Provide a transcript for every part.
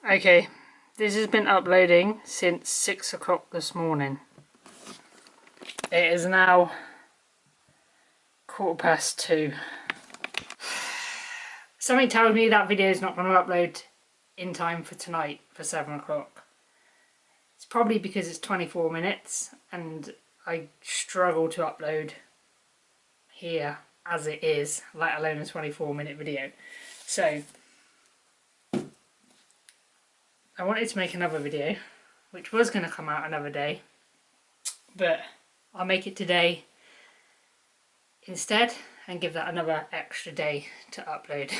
Okay, this has been uploading since 6 o'clock this morning. It is now 2:15. Something tells me that video is not going to upload in time for tonight for 7 o'clock. It's probably because it's 24 minutes and I struggle to upload here as it is, let alone a 24-minute video. So I wanted to make another video, which was going to come out another day, but I'll make it today instead and give that another extra day to upload.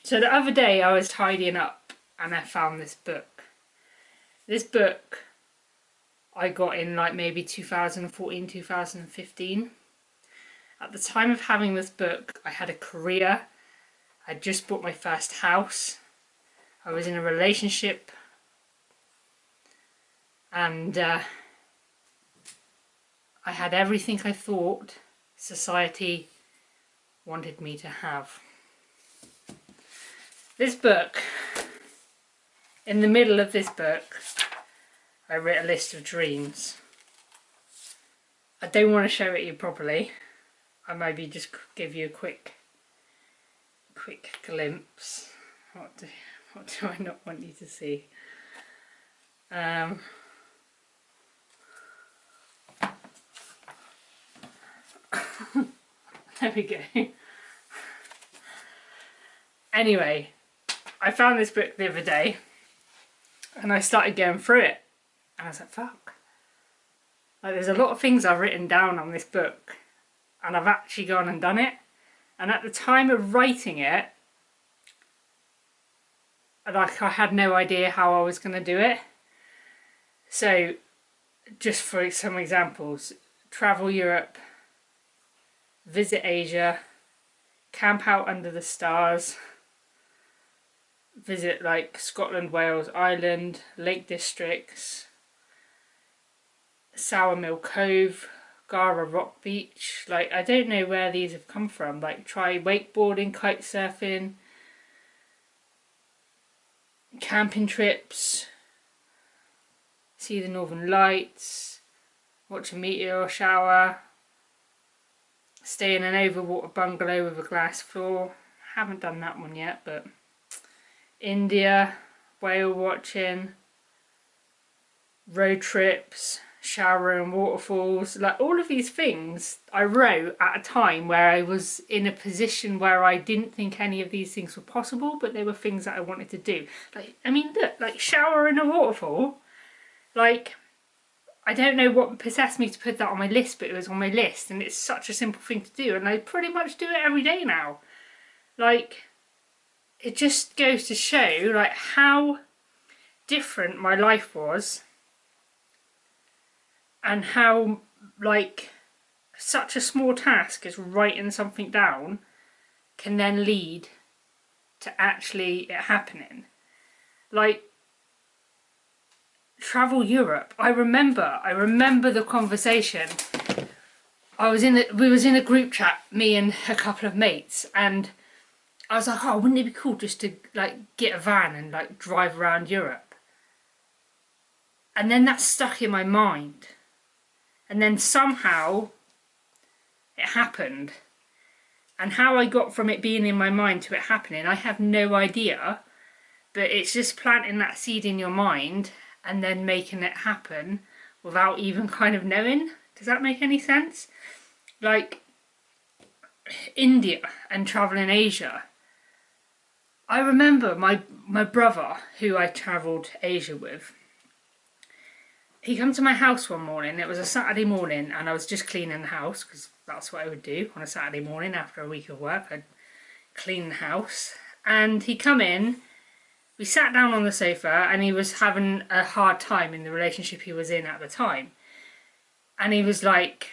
So the other day I was tidying up and I found this book. This book I got in like maybe 2014, 2015. At the time of having this book, I had a career. I'd just bought my first house. I was in a relationship, and I had everything I thought society wanted me to have. This book, in the middle of this book, I wrote a list of dreams. I don't want to show it you properly. I maybe just give you a quick glimpse. What do I not want you to see? There we go. Anyway, I found this book the other day and I started going through it and I was like, fuck. Like, there's a lot of things I've written down on this book and I've actually gone and done it. And at the time of writing it, like, I had no idea how I was going to do it. So, just for some examples, travel Europe, visit Asia, camp out under the stars, visit like Scotland, Wales, Ireland, Lake Districts, Sourmill Cove, Gara Rock Beach. Like, I don't know where these have come from. Like, try wakeboarding, kite surfing, camping trips, see the Northern Lights, watch a meteor shower, stay in an overwater bungalow with a glass floor. Haven't done that one yet, but India, whale watching, road trips, shower in waterfalls. Like, all of these things I wrote at a time where I was in a position where I didn't think any of these things were possible, but they were things that I wanted to do. Like, I mean, look, like shower in a waterfall. Like, I don't know what possessed me to put that on my list, but it was on my list, and it's such a simple thing to do, and I pretty much do it every day now. Like, it just goes to show like how different my life was, and how like such a small task as writing something down can then lead to actually it happening. Like, travel Europe. I remember the conversation. We was in a group chat, me and a couple of mates, and I was like, oh, wouldn't it be cool just to like get a van and like drive around Europe? And then that stuck in my mind. And then somehow it happened. And how I got from it being in my mind to it happening, I have no idea. But it's just planting that seed in your mind and then making it happen without even kind of knowing. Does that make any sense? Like, India and travelling Asia. I remember my brother, who I travelled Asia with, he came to my house one morning. It was a Saturday morning and I was just cleaning the house, because that's what I would do on a Saturday morning after a week of work. I'd clean the house. And he come in, we sat down on the sofa, and he was having a hard time in the relationship he was in at the time. And he was like,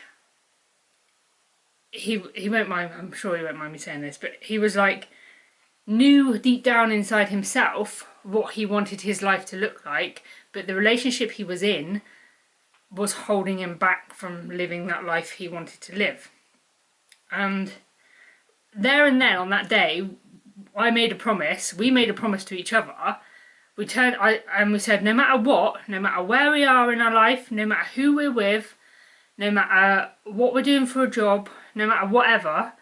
he won't mind, I'm sure he won't mind me saying this, but he was like, knew deep down inside himself what he wanted his life to look like, but the relationship he was in was holding him back from living that life he wanted to live. And there and then on that day, we made a promise to each other we said no matter what, no matter where we are in our life, no matter who we're with, no matter what we're doing for a job, no matter whatever,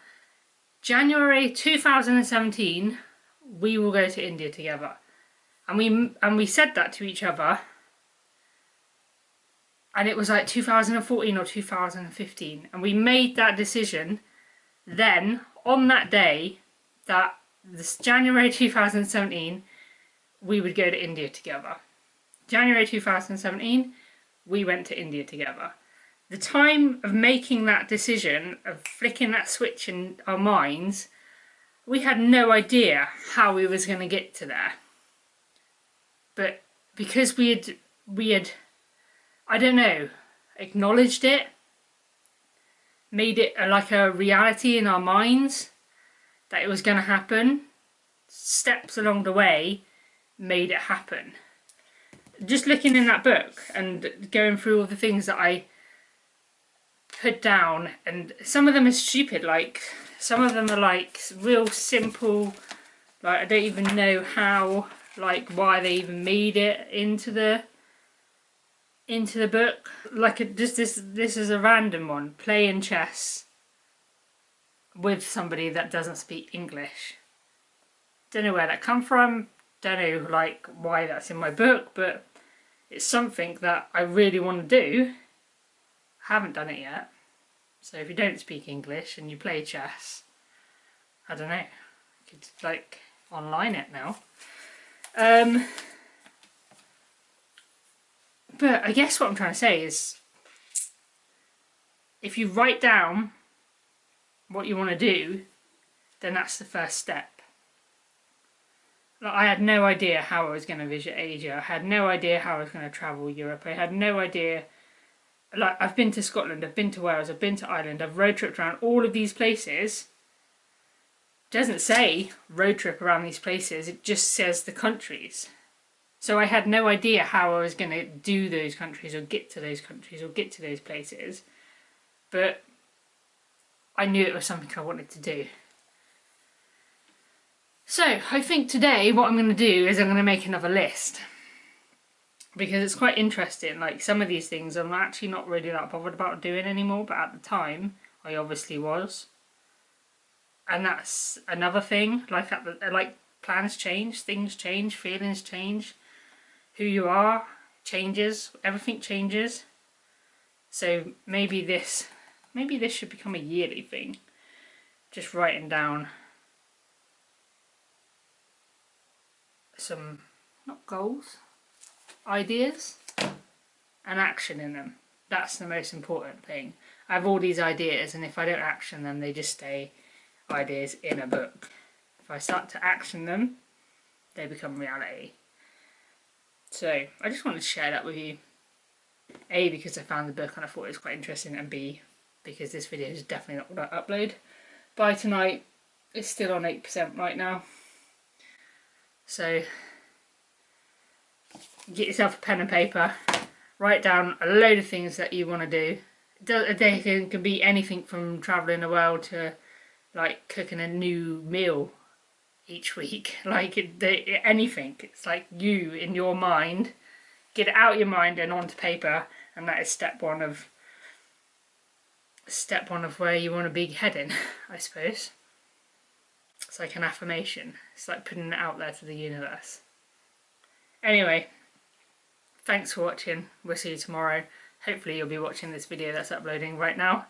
January 2017, we will go to India together. And we said that to each other, and it was like 2014 or 2015, and we made that decision then, on that day, that this January 2017, we would go to India together. January 2017, we went to India together. The time of making that decision, of flicking that switch in our minds, we had no idea how we was going to get to there. But because we had, I don't know, acknowledged it, made it like a reality in our minds that it was going to happen, steps along the way made it happen. Just looking in that book and going through all the things that I put down, and some of them are stupid, like some of them are like real simple, like I don't even know how, like why they even made it into the book. Like just this is a random one: playing chess with somebody that doesn't speak English. Don't know where that come from, don't know like why that's in my book, but it's something that I really want to do. I haven't done it yet. So if you don't speak English and you play chess, I don't know, you could like online it now. But I guess what I'm trying to say is, if you write down what you want to do, then that's the first step. Like, I had no idea how I was going to visit Asia. I had no idea how I was going to travel Europe. I had no idea. Like, I've been to Scotland, I've been to Wales, I've been to Ireland, I've road tripped around all of these places. It doesn't say road trip around these places, it just says the countries. So I had no idea how I was going to do those countries or get to those countries or get to those places. But I knew it was something I wanted to do. So I think today what I'm going to do is I'm going to make another list. Because it's quite interesting, like some of these things I'm actually not really that bothered about doing anymore, but at the time I obviously was. And that's another thing, like plans change, things change, feelings change, who you are changes, everything changes. So maybe this should become a yearly thing. Just writing down some, not goals, ideas and action in them. That's the most important thing. I have all these ideas, and if I don't action them, they just stay ideas in a book. If I start to action them, they become reality. So I just wanted to share that with you. A, because I found the book and I thought it was quite interesting, and B, because this video is definitely not going to upload by tonight. It's still on 8% right now. So get yourself a pen and paper, write down a load of things that you want to do. It can be anything from travelling the world to like cooking a new meal each week, like anything. It's like you in your mind, get it out of your mind and onto paper, and that is step one of where you want to be heading, I suppose. It's like an affirmation. It's like putting it out there to the universe. Anyway, thanks for watching. We'll see you tomorrow. Hopefully you'll be watching this video that's uploading right now.